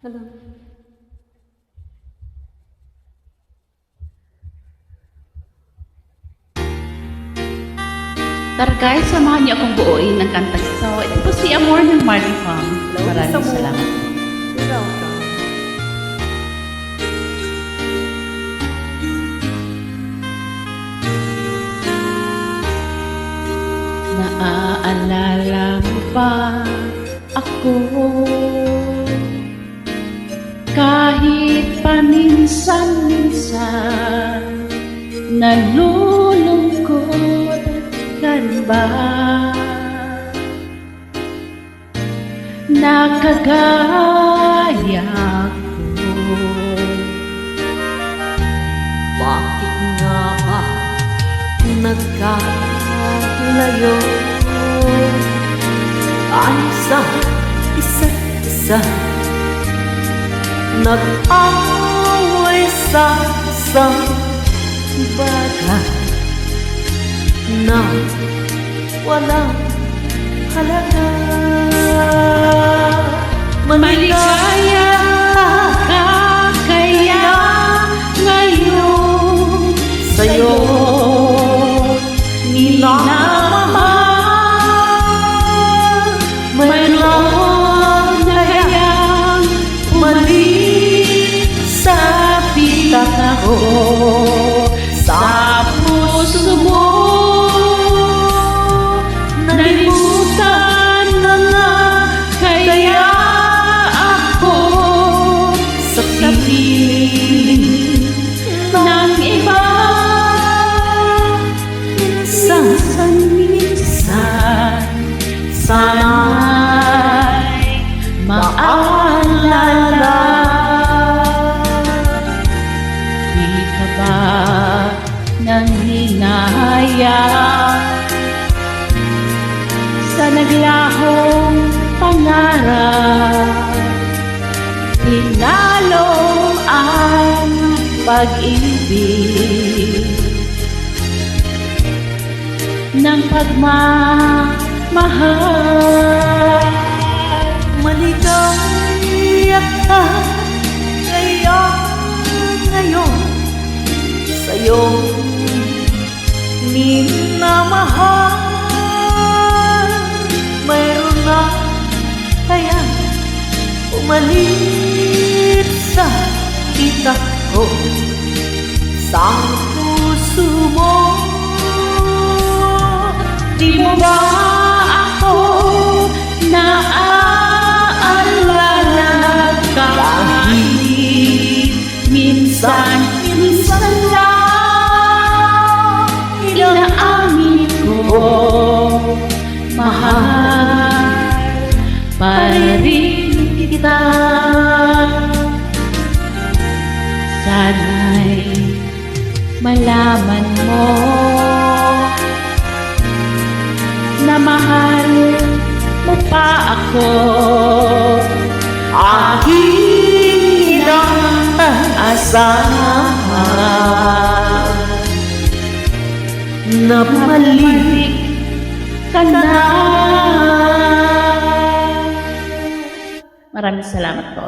Hello. Tara guys, samahan niyo akong buuin ng kantang ito. Ito po si Amor ng Marley Farm. Maraming salamat. You're welcome. Naaalala mo ba ako? Kahit paminsan-minsan nalulungkot ka ba? Nakagaya ko. Bakit nga ba nagkalayo ay sa isa't isa? Nag-away sa bagay na walang halaga. Maligaya ka kaya ngayon sa'yo minamahal. Mayroon na kayang mali sa pitak ko, sa puso mo. nalimutan na nga kaya ako Sa piling ng iba. minsan sana'y maalala. Di ka ba nang hinahayang sa naglahong pangarap? Tinalo ang pag-ibig ng pagmamahal. Maligaya ka kaya ngayon sa'yo minamahal. Mayroon na kaya umalit sa pitak ko, sa puso mo. Di mo ba ako naaalala kahit minsan lang inaamin ko, mahal pa rin kita. Sana'y malaman mo na mahal mo pa ako. Aking inaasahan na bumalik Ka na. Maraming salamat po.